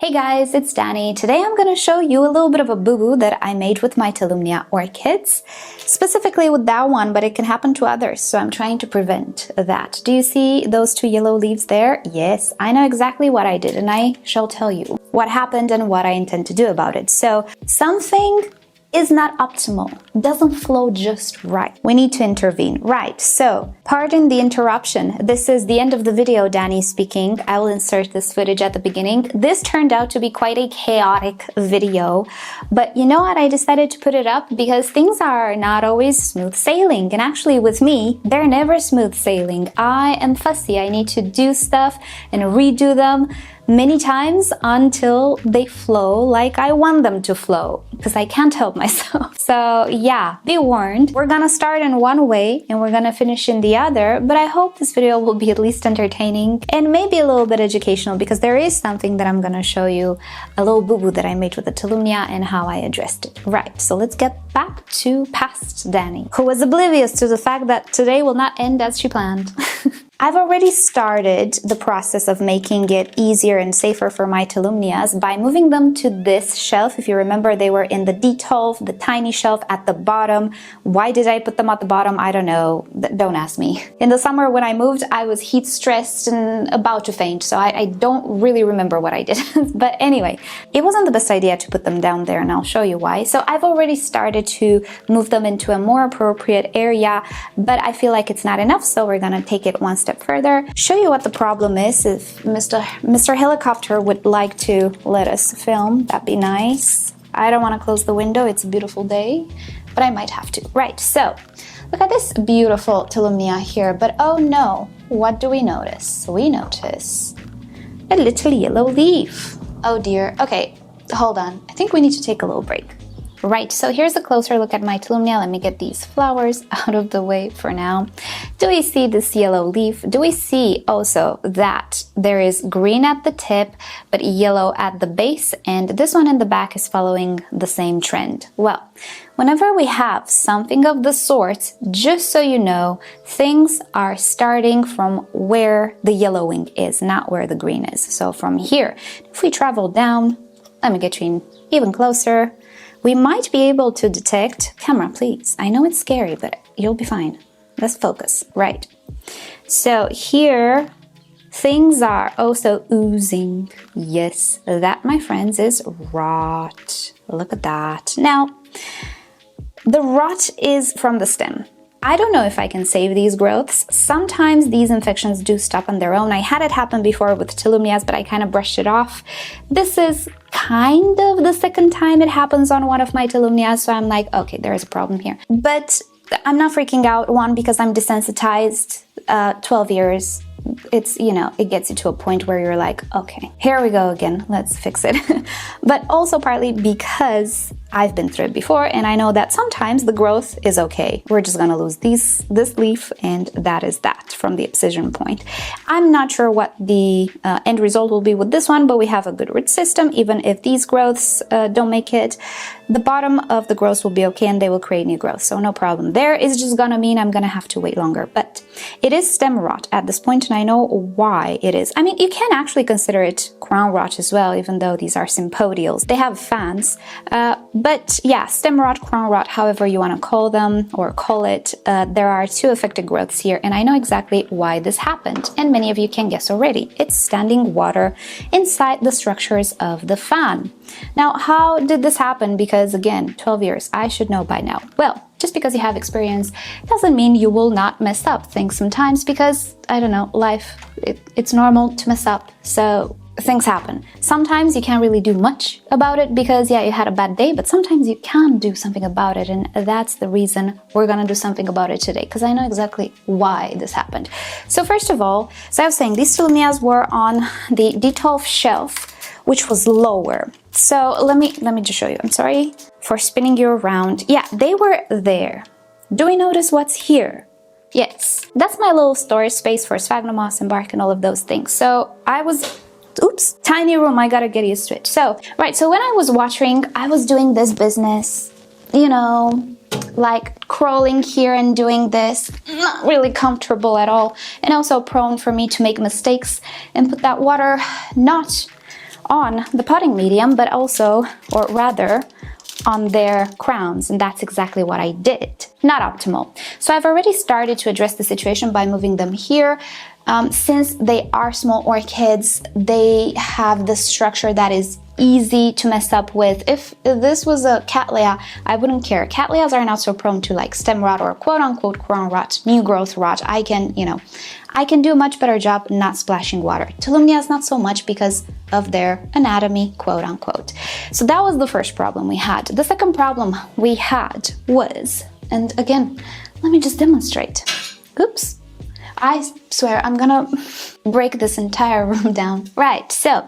Hey guys, it's Danny. Today I'm going to show you a little bit of a boo-boo that I made with my Tolumnia orchids, specifically with that one, but it can happen to others, so I'm trying to prevent that. Do you see those two yellow leaves there? Yes, I know exactly what I did, and I shall tell you what happened and what I intend to do about it. So, something is not optimal, doesn't flow just right. We need to intervene. Right, so pardon the interruption. This is the end of the video, Danny speaking. I will insert this footage at the beginning. This turned out to be quite a chaotic video, but you know what? I decided to put it up because things are not always smooth sailing. And actually with me, they're never smooth sailing. I am fussy. I need to do stuff and redo them many times until they flow like I want them to flow, because I can't help myself. So yeah, be warned. We're gonna start in one way and we're gonna finish in the other, but I hope this video will be at least entertaining and maybe a little bit educational, because there is something that I'm gonna show you, a little boo-boo that I made with the Tolumnia and how I addressed it. Right, so let's get back to past Danny, who was oblivious to the fact that today will not end as she planned. I've already started the process of making it easier and safer for my Tolumnias by moving them to this shelf. If you remember, they were in the D12, the tiny shelf at the bottom. Why did I put them at the bottom? I don't know. Don't ask me. In the summer when I moved, I was heat stressed and about to faint, so I don't really remember what I did. But anyway, it wasn't the best idea to put them down there, and I'll show you why. So I've already started to move them into a more appropriate area, but I feel like it's not enough, so we're gonna take it one step further, show you what the problem is. If Mr. Helicopter would like to let us film, that'd be nice. I don't want to close the window, it's a beautiful day, but I might have to. Right, so look at this beautiful Tolumnia here, but oh no, what do we notice? We notice a little yellow leaf. Oh dear. Okay, hold on. I think we need to take a little break. Right, so here's a closer look at my Tolumnia. Let me get these flowers out of the way for now. Do we see this yellow leaf? Do we see also that there is green at the tip, but yellow at the base? And this one in the back is following the same trend. Well, whenever we have something of the sort, just so you know, things are starting from where the yellowing is, not where the green is. So from here, if we travel down, let me get you in even closer, we might be able to detect, camera please, I know it's scary, but you'll be fine. Let's focus, right. So here, things are also oozing. Yes, that, my friends, is rot. Look at that. Now, the rot is from the stem. I don't know if I can save these growths. Sometimes these infections do stop on their own. I had it happen before with Tolumnias, but I kind of brushed it off. This is kind of the second time it happens on one of my Tolumnias, so I'm like, okay, there is a problem here. But I'm not freaking out, one, because I'm desensitized. 12 years, it's, you know, it gets you to a point where you're like, okay, here we go again, let's fix it. But also partly because I've been through it before, and I know that sometimes the growth is okay. We're just gonna lose this leaf, and that is that from the excision point. I'm not sure what the end result will be with this one, but we have a good root system. Even if these growths don't make it, the bottom of the growths will be okay, and they will create new growth, so no problem there. It's just gonna mean I'm gonna have to wait longer, but it is stem rot at this point, and I know why it is. I mean, you can actually consider it crown rot as well, even though these are sympodials. They have fans, but yeah, stem rot, crown rot, however you want to call them or call it, there are two affected growths here, and I know exactly why this happened, and many of you can guess already. It's standing water inside the structures of the fan. Now, how did this happen? Because again, 12 years, I should know by now. Well, just because you have experience doesn't mean you will not mess up things sometimes, because, I don't know, life, it's normal to mess up, so things happen. Sometimes you can't really do much about it because, yeah, you had a bad day, but sometimes you can do something about it, and that's the reason we're gonna do something about it today, because I know exactly why this happened. So first of all, so I was saying, these Tolumnias were on the D12 shelf, which was lower. So let me just show you. I'm sorry for spinning you around. Yeah, they were there. Do we notice what's here? Yes, that's my little storage space for sphagnum moss and bark and all of those things. So I was, oops, tiny room, I gotta get used to it. So, right, so when I was watering, I was doing this business, you know, like crawling here and doing this, not really comfortable at all, and also prone for me to make mistakes and put that water not on the potting medium, but also, or rather, on their crowns, and that's exactly what I did. Not optimal. So I've already started to address the situation by moving them here. Since they are small orchids, they have the structure that is easy to mess up with. If this was a Cattleya, I wouldn't care. Cattleyas are not so prone to like stem rot or quote-unquote crown rot, new growth rot. I can do a much better job not splashing water. Tolumnias not so much because of their anatomy, quote-unquote. So that was the first problem we had. The second problem we had was, and again, let me just demonstrate. Oops. I swear I'm gonna break this entire room down. Right, so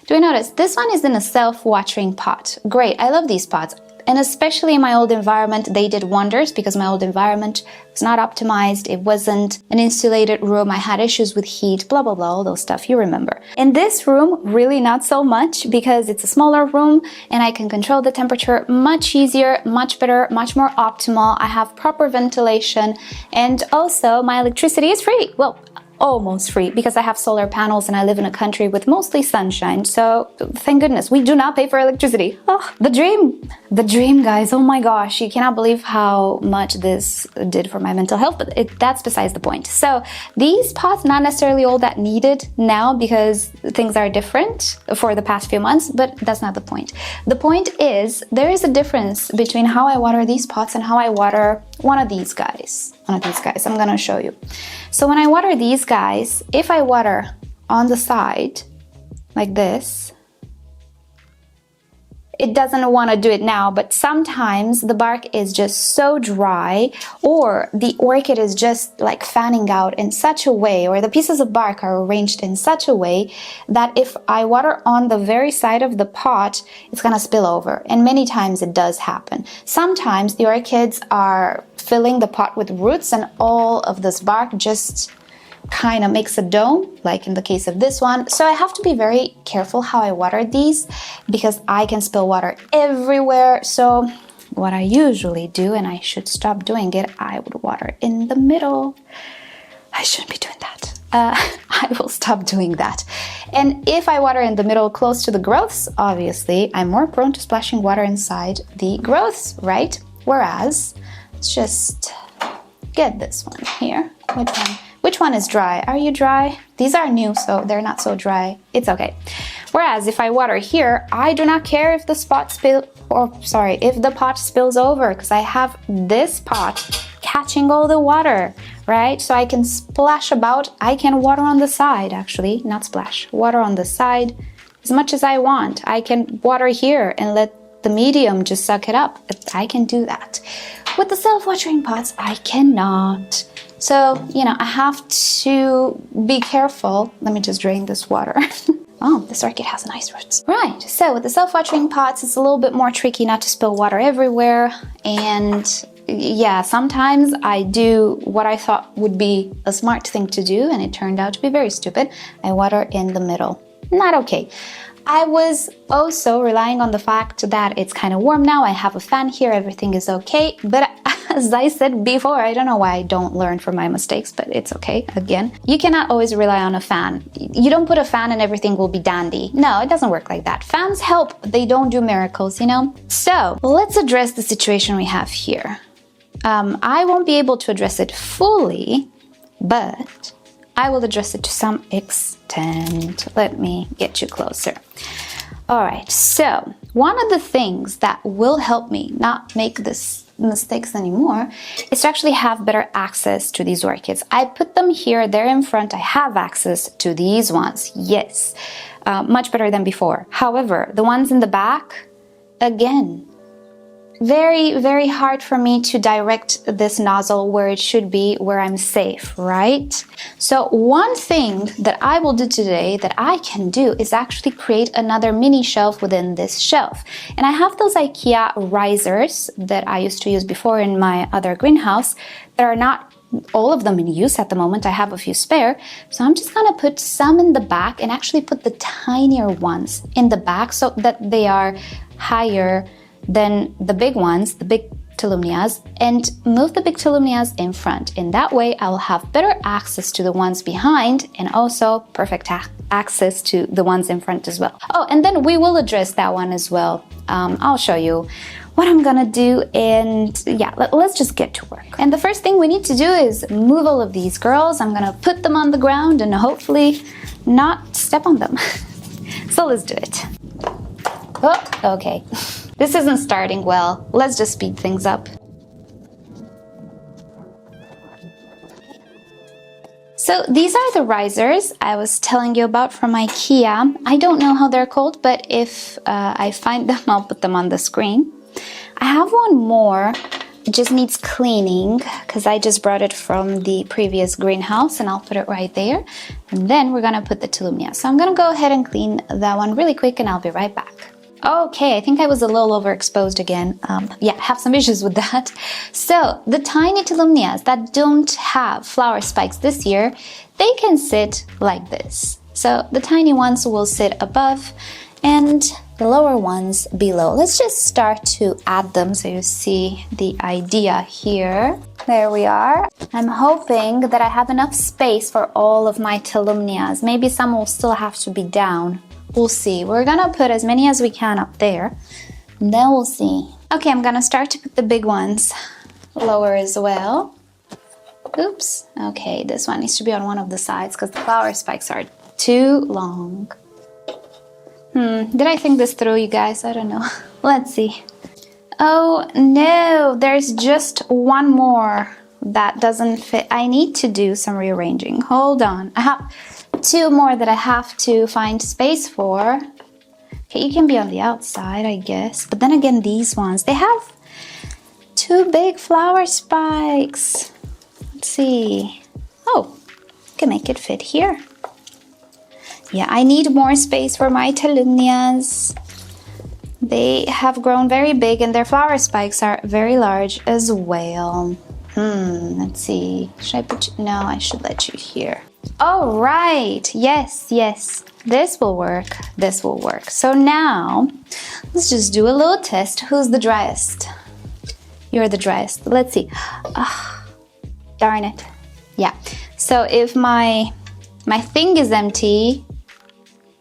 do you notice this one is in a self-watering pot? Great, I love these pots. And especially in my old environment, they did wonders because my old environment was not optimized. It wasn't an insulated room. I had issues with heat, blah, blah, blah, all those stuff you remember. In this room, really not so much because it's a smaller room and I can control the temperature much easier, much better, much more optimal. I have proper ventilation and also my electricity is free. Well, almost free because I have solar panels and I live in a country with mostly sunshine. So thank goodness we do not pay for electricity. Oh, the dream, guys. Oh my gosh, you cannot believe how much this did for my mental health, but that's besides the point. So these pots, not necessarily all that needed now because things are different for the past few months, but that's not the point. The point is there is a difference between how I water these pots and how I water one of these guys. I'm gonna show you. So when I water these guys, if I water on the side like this, it doesn't want to do it now, but sometimes the bark is just so dry or the orchid is just like fanning out in such a way, or the pieces of bark are arranged in such a way that if I water on the very side of the pot, it's gonna spill over. And many times it does happen. Sometimes the orchids are filling the pot with roots and all of this bark just kind of makes a dome, like in the case of this one. So I have to be very careful how I water these because I can spill water everywhere. So what I usually do, and I should stop doing it, I would water in the middle. I shouldn't be doing that. I will stop doing that. And if I water in the middle close to the growths, obviously I'm more prone to splashing water inside the growths, right? Whereas, let's just get this one here. Which one is dry? Are you dry? These are new, so they're not so dry. It's okay. Whereas if I water here, I do not care if the if the pot spills over, because I have this pot catching all the water, right? So I can splash about. I can water on the side, actually, not splash. Water on the side as much as I want. I can water here and let the medium just suck it up. I can do that. With the self-watering pots, I cannot. So, I have to be careful. Let me just drain this water. Oh, this orchid has nice roots. Right, so with the self-watering pots, it's a little bit more tricky not to spill water everywhere. And yeah, sometimes I do what I thought would be a smart thing to do, and it turned out to be very stupid. I water in the middle. Not okay. I was also relying on the fact that it's kind of warm now. I have a fan here, everything is okay. But as I said before, I don't know why I don't learn from my mistakes, but it's okay. Again, you cannot always rely on a fan. You don't put a fan and everything will be dandy. No, it doesn't work like that. Fans help, but they don't do miracles, So let's address the situation we have here. I won't be able to address it fully, but I will address it to some extent. Let me get you closer. All right, so one of the things that will help me not make this mistakes anymore is to actually have better access to these orchids. I put them here, they're in front, I have access to these ones, yes, much better than before. However, the ones in the back, again, very, very hard for me to direct this nozzle where it should be, where I'm safe, right? So one thing that I will do today that I can do is actually create another mini shelf within this shelf. And I have those Ikea risers that I used to use before in my other greenhouse that are not all of them in use at the moment. I have a few spare. So I'm just gonna put some in the back and actually put the tinier ones in the back so that they are higher than the big ones, the big Tolumnias and move the big Tolumnias in front. In that way, I will have better access to the ones behind and also perfect access to the ones in front as well. Oh, and then we will address that one as well. I'll show you what I'm gonna do, and yeah, let's just get to work. And the first thing we need to do is move all of these girls. I'm gonna put them on the ground and hopefully not step on them. So let's do it. Oh, okay. This isn't starting well. Let's just speed things up. So these are the risers I was telling you about from Ikea. I don't know how they're called, but if I find them, I'll put them on the screen. I have one more. It just needs cleaning because I just brought it from the previous greenhouse, and I'll put it right there. And then we're gonna put the Tolumnia. So I'm gonna go ahead and clean that one really quick, and I'll be right back. Okay, I think I was a little overexposed again. Yeah, have some issues with that. So the tiny Tolumnias that don't have flower spikes this year, they can sit like this. So the tiny ones will sit above and the lower ones below. Let's just start to add them so you see the idea here. There we are. I'm hoping that I have enough space for all of my Tolumnias. Maybe some will still have to be down. We'll see. We're gonna put as many as we can up there, and then we'll see. Okay, I'm gonna start to put the big ones lower as well. Oops. Okay, this one needs to be on one of the sides because the flower spikes are too long. Did I think this through, you guys? I don't know. Let's see. Oh no, there's just one more that doesn't fit. I need to do some rearranging. Hold on. I have two more that I have to find space for. Okay, you can be on the outside, I guess. But then again, these ones, they have two big flower spikes. Let's see. Oh, I can make it fit here. Yeah, I need more space for my Tolumnias. They have grown very big and their flower spikes are very large as well. Let's see. Should I put you? No, I should let you here. All right. Yes, yes. This will work. This will work. So now, let's just do a little test. Who's the driest? You're the driest. Let's see. Darn it. Yeah. So if my thing is empty,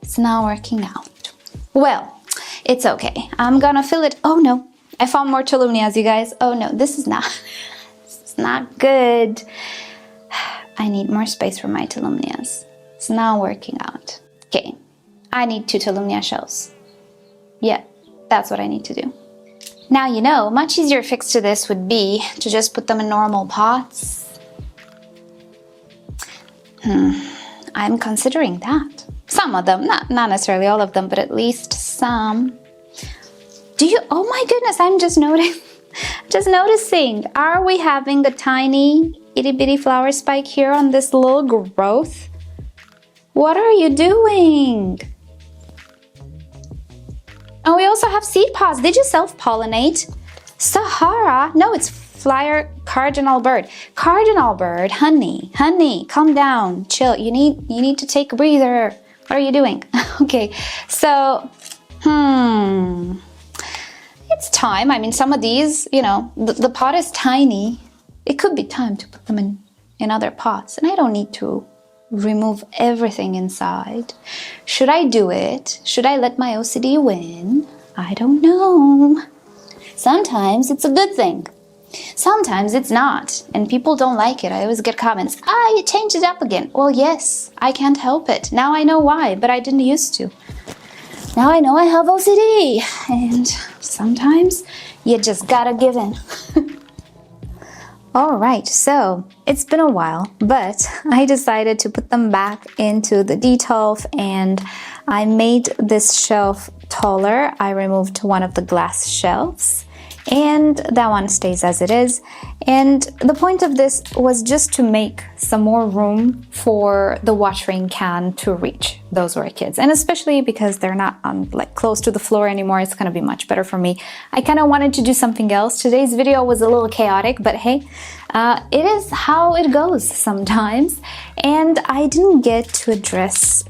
it's not working out. Well, it's okay. I'm gonna fill it. Oh no. I found more Tolumnias, you guys. Oh no, this is not good. I need more space for my Tolumnias. It's not working out. Okay, I need 2 Tolumnia shells. Yeah, that's what I need to do. Now, you know, a much easier fix to this would be to just put them in normal pots. I'm considering that. Some of them, not necessarily all of them, but at least some. Oh my goodness, I'm just noticing. Are we having a tiny itty bitty flower spike here on this little growth? What are you doing? Oh, we also have seed pods. Did you self-pollinate? Sahara? No, it's cardinal bird. Cardinal bird, honey, calm down, chill. You need to take a breather. What are you doing? Okay, so, it's time. I mean, some of these, you know, the pot is tiny. It could be time to put them in other pots. And I don't need to remove everything inside. Should I do it? Should I let my OCD win? I don't know. Sometimes it's a good thing. Sometimes it's not. And people don't like it. I always get comments, you changed it up again. Well, yes, I can't help it. Now I know why, but I didn't used to. Now I know I have OCD. And sometimes you just gotta give in. All right, so it's been a while, but I decided to put them back into the D12 and I made this shelf taller. I removed one of the glass shelves and that one stays as it is. And the point of this was just to make some more room for the watering can to reach those orchids. And especially because they're not close to the floor anymore, it's gonna be much better for me. I kind of wanted to do something else. Today's video was a little chaotic, but hey, it is how it goes sometimes. And I didn't get to address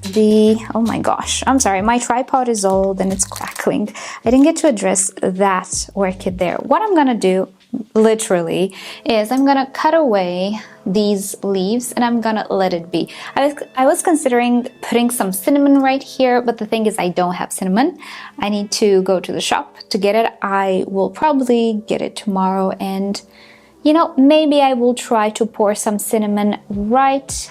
oh my gosh, I'm sorry, my tripod is old and it's crackling. I didn't get to address that orchid there. What I'm gonna do literally, is I'm gonna cut away these leaves and I'm gonna let it be. I was considering putting some cinnamon right here, but the thing is I don't have cinnamon. I need to go to the shop to get it. I will probably get it tomorrow, and you know, maybe I will try to pour some cinnamon right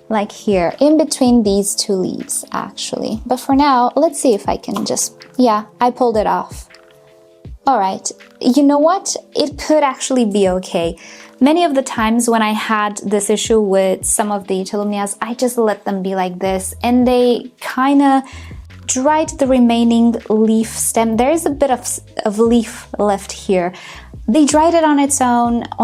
like here in between these two leaves actually. But for now, let's see if I can just, yeah, I pulled it off. All right, you know what? It could actually be okay. Many of the times when I had this issue with some of the Tolumnias, I just let them be like this and they kind of dried the remaining leaf stem. There is a bit of leaf left here. They dried it on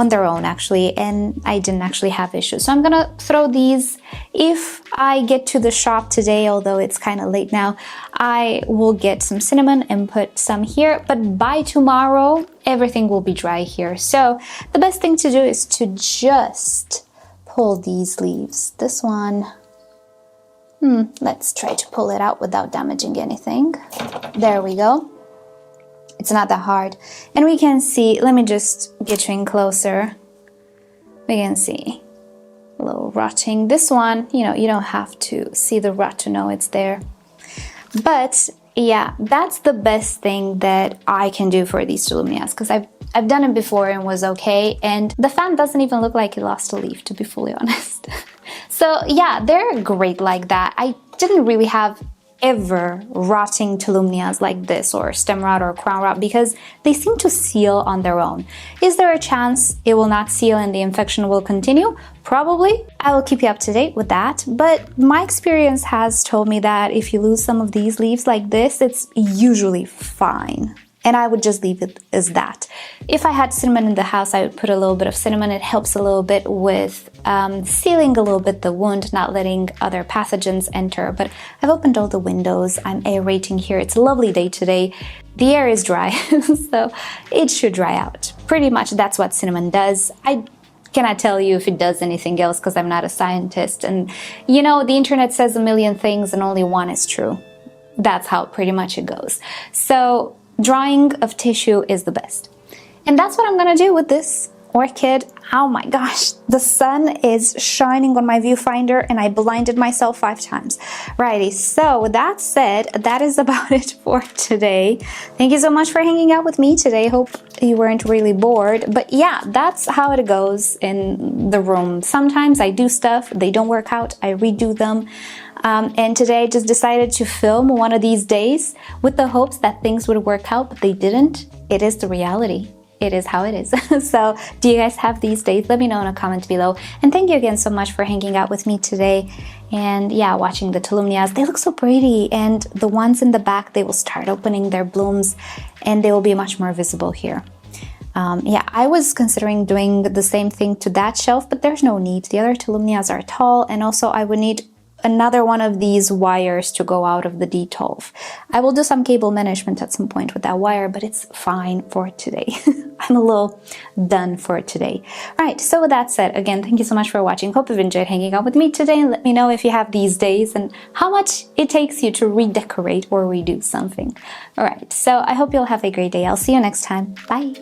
their own actually, and I didn't actually have issues. So I'm gonna throw these. If I get to the shop today, although it's kind of late now, I will get some cinnamon and put some here, but by tomorrow, everything will be dry here. So the best thing to do is to just pull these leaves. This one, let's try to pull it out without damaging anything. There we go. It's not that hard. And we can see, let me just get you in closer. We can see a little rotting. This one, you know, you don't have to see the rot to know it's there. But yeah, that's the best thing that I can do for these Tolumnias, because I've done it before and was okay. And the fan doesn't even look like it lost a leaf, to be fully honest. So yeah, they're great like that. I didn't really have ever rotting Tolumnias like this, or stem rot or crown rot, because they seem to seal on their own. Is there a chance it will not seal and the infection will continue? Probably. I will keep you up to date with that, but my experience has told me that if you lose some of these leaves like this, it's usually fine. And I would just leave it as that. If I had cinnamon in the house, I would put a little bit of cinnamon. It helps a little bit with sealing a little bit the wound, not letting other pathogens enter. But I've opened all the windows. I'm aerating here. It's a lovely day today. The air is dry, so it should dry out. Pretty much that's what cinnamon does. I cannot tell you if it does anything else because I'm not a scientist. And you know, the internet says a million things and only one is true. That's how pretty much it goes. So drying of tissue is the best. And that's what I'm gonna do with this orchid. Oh my gosh, the sun is shining on my viewfinder and I blinded myself 5 times. Righty, so with that said, that is about it for today. Thank you so much for hanging out with me today. Hope you weren't really bored. But yeah, that's how it goes in the room. Sometimes I do stuff, they don't work out, I redo them. And today I just decided to film one of these days with the hopes that things would work out, but they didn't. It is the reality. It is how it is. So do you guys have these days? Let me know in a comment below. And thank you again so much for hanging out with me today. And yeah, watching the Tolumnias. They look so pretty. And the ones in the back, they will start opening their blooms and they will be much more visible here. Yeah, I was considering doing the same thing to that shelf, but there's no need. The other Tolumnias are tall, and also I would need another one of these wires to go out of the D12. I will do some cable management at some point with that wire, but it's fine for today. I'm a little done for today. All right, so with that said, again, thank you so much for watching. Hope you've enjoyed hanging out with me today, and let me know if you have these days and how much it takes you to redecorate or redo something. All right, so I hope you'll have a great day. I'll see you next time. Bye.